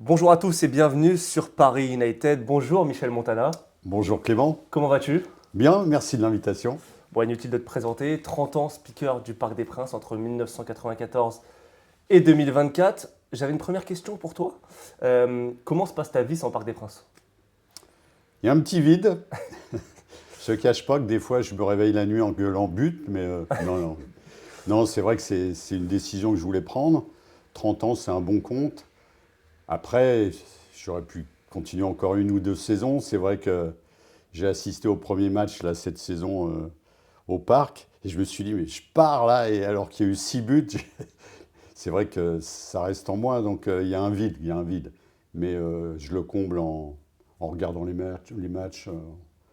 Bonjour à tous et bienvenue sur Paris United. Bonjour Michel Montana. Bonjour Clément. Comment vas-tu? Bien, merci de l'invitation. Bon, inutile de te présenter, 30 ans speaker du Parc des Princes entre 1994 et 2024. J'avais une première question pour toi. Comment se passe ta vie sans Parc des Princes? Il y a un petit vide. Je ne cache pas que des fois je me réveille la nuit en gueulant but, mais non, non. Non, c'est vrai que c'est une décision que je voulais prendre. 30 ans, c'est un bon compte. Après, j'aurais pu continuer encore une ou deux saisons. C'est vrai que j'ai assisté au premier match là, cette saison au parc. Et je me suis dit, mais je pars là, et alors qu'il y a eu 6 buts, c'est vrai que ça reste en moi. Donc il y a un vide, il y a un vide. Mais je le comble en regardant les matchs.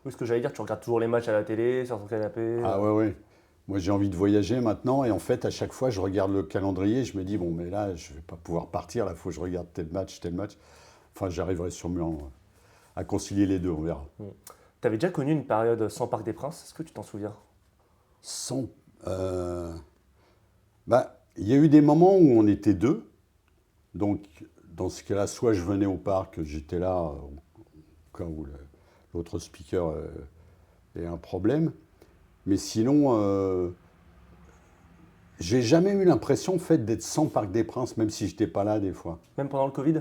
Oui, ce que j'allais dire, tu regardes toujours les matchs à la télé, sur ton canapé. Ah ouais, ouais. Moi, j'ai envie de voyager maintenant. Et en fait, à chaque fois, je regarde le calendrier. Je me dis, bon, mais là, je ne vais pas pouvoir partir. Là, il faut que je regarde tel match, tel match. Enfin, j'arriverai sûrement à concilier les deux, on verra. Tu avais déjà connu une période sans Parc des Princes, est-ce que tu t'en souviens? Sans, euh, Bah, il y a eu des moments où on était deux. Donc, dans ce cas-là, soit je venais au parc, j'étais là, au cas où l'autre speaker ait un problème. Mais sinon, j'ai jamais eu l'impression, en fait, d'être sans Parc des Princes, même si j'étais pas là des fois. Même pendant le Covid?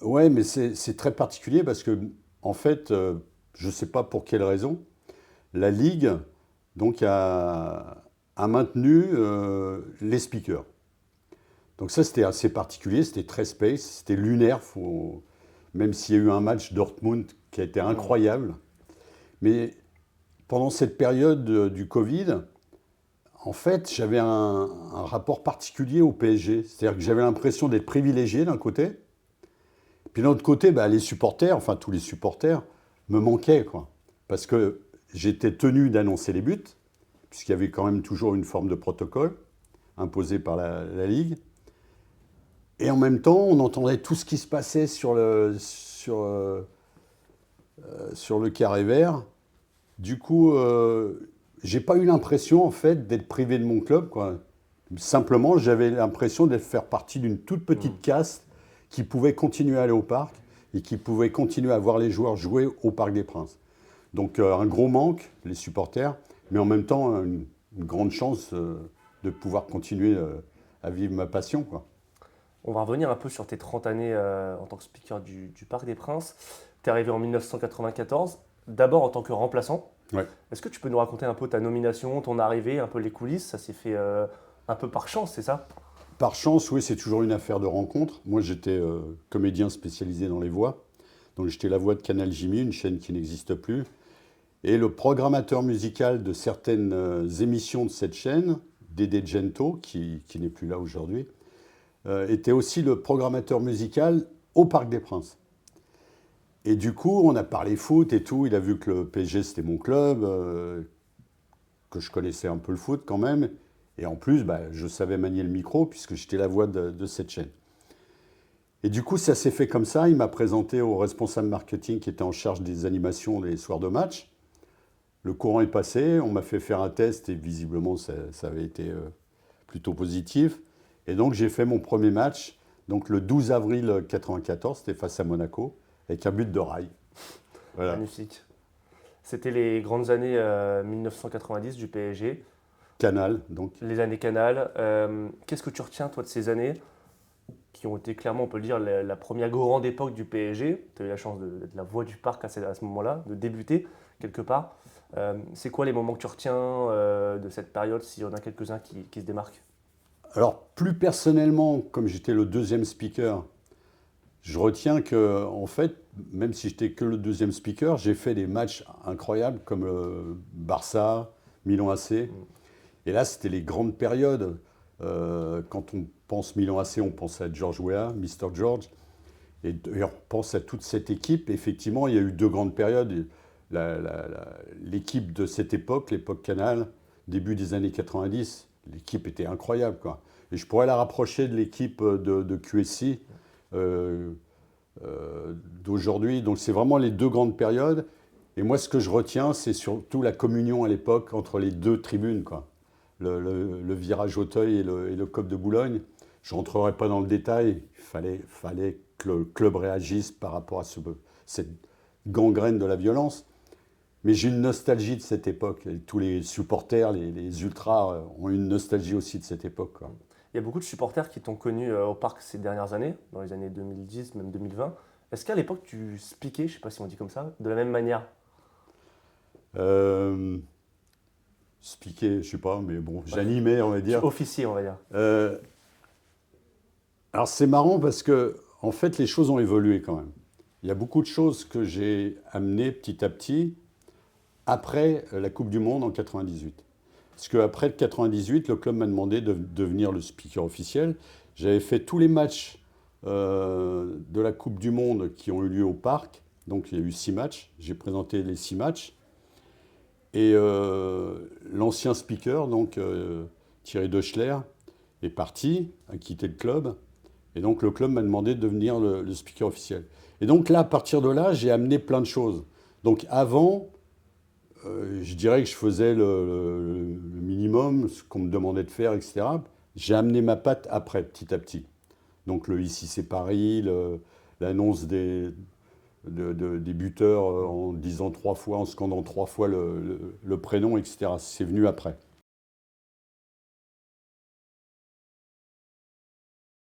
Ouais, mais c'est très particulier parce que, en fait, je ne sais pas pour quelle raison, la Ligue donc, a maintenu les speakers. Donc ça, c'était assez particulier, c'était très space, c'était lunaire, même s'il y a eu un match Dortmund qui a été Hmm. incroyable. Mais pendant cette période du Covid, en fait, j'avais un rapport particulier au PSG. C'est-à-dire que j'avais l'impression d'être privilégié d'un côté, puis d'un autre côté, bah, les supporters, enfin tous les supporters, me manquaient, quoi. Parce que j'étais tenu d'annoncer les buts, puisqu'il y avait quand même toujours une forme de protocole imposée par la Ligue. Et en même temps, on entendait tout ce qui se passait sur le carré vert. Du coup, j'ai pas eu l'impression, en fait, d'être privé de mon club, quoi. Simplement, j'avais l'impression d'être faire partie d'une toute Hmm. petite caste qui pouvait continuer à aller au parc et qui pouvait continuer à voir les joueurs jouer au Parc des Princes. Donc un gros manque, les supporters, mais en même temps une grande chance de pouvoir continuer à vivre ma passion, quoi. On va revenir un peu sur tes 30 années en tant que speaker du Parc des Princes. Tu es arrivé en 1994, d'abord en tant que remplaçant. Ouais. Est-ce que tu peux nous raconter un peu ta nomination, ton arrivée, un peu les coulisses? Ça s'est fait un peu par chance, c'est ça? Par chance, oui, c'est toujours une affaire de rencontre. Moi, j'étais comédien spécialisé dans les voix. Donc j'étais la voix de Canal Jimmy, une chaîne qui n'existe plus. Et le programmateur musical de certaines émissions de cette chaîne, Dédé Gento, qui n'est plus là aujourd'hui, était aussi le programmateur musical au Parc des Princes. Et du coup, on a parlé foot et tout. Il a vu que le PSG, c'était mon club, que je connaissais un peu le foot quand même. Et en plus, bah, je savais manier le micro puisque j'étais la voix de cette chaîne. Et du coup, ça s'est fait comme ça. Il m'a présenté au responsable marketing qui était en charge des animations les soirs de match. Le courant est passé, on m'a fait faire un test et visiblement ça avait été plutôt positif. Et donc j'ai fait mon premier match, donc le 12 avril 94, c'était face à Monaco, avec un but de rail. Voilà. Magnifique. C'était les grandes années 1990 du PSG, Canal, donc. les années Canal. Qu'est-ce que tu retiens, toi, de ces années qui ont été clairement, on peut le dire, la première grande époque du PSG? Tu as eu la chance d'être la voix du parc à ce moment-là, de débuter quelque part. C'est quoi les moments que tu retiens de cette période, s'il y en a quelques-uns qui se démarquent? Alors plus personnellement, comme j'étais le deuxième speaker, je retiens que, en fait, même si j'étais que le deuxième speaker, j'ai fait des matchs incroyables comme Barça, Milan AC. Mm. Et là, c'était les grandes périodes. Quand on pense Milan AC, on pense à George Weah, Mister George. Et on pense à toute cette équipe. Effectivement, il y a eu deux grandes périodes. L'équipe de cette époque, l'époque Canal, début des années 90, l'équipe était incroyable, quoi. Et je pourrais la rapprocher de l'équipe de QSC euh, d'aujourd'hui. Donc c'est vraiment les deux grandes périodes. Et moi, ce que je retiens, c'est surtout la communion à l'époque entre les deux tribunes, quoi. Le virage Auteuil et le COP de Boulogne. Je ne rentrerai pas dans le détail. Il fallait que le club réagisse par rapport à cette gangrène de la violence. Mais j'ai une nostalgie de cette époque. Et tous les supporters, les ultras ont une nostalgie aussi de cette époque, quoi. Il y a beaucoup de supporters qui t'ont connu au parc ces dernières années, dans les années 2010, même 2020. Est-ce qu'à l'époque, tu speakais, je ne sais pas si on dit comme ça, de la même manière? Euh, Speaker, je sais pas, mais bon, j'animais, on va dire. Officier, on va dire. Euh, alors c'est marrant parce que, en fait, les choses ont évolué quand même. Il y a beaucoup de choses que j'ai amenées petit à petit après la Coupe du Monde en 98. Parce qu'après le 98, le club m'a demandé de devenir le speaker officiel. J'avais fait tous les matchs de la Coupe du Monde qui ont eu lieu au parc. Donc il y a eu 6 matchs. J'ai présenté les 6 matchs. Et l'ancien speaker, donc Thierry Deuchler, est parti, a quitté le club. Et donc le club m'a demandé de devenir le speaker officiel. Et donc là, à partir de là, j'ai amené plein de choses. Donc avant, je dirais que je faisais le minimum, ce qu'on me demandait de faire, etc. J'ai amené ma patte après, petit à petit. Donc le Ici c'est Paris, l'annonce des buteurs en disant 3 fois, en scandant 3 fois le prénom, etc. C'est venu après.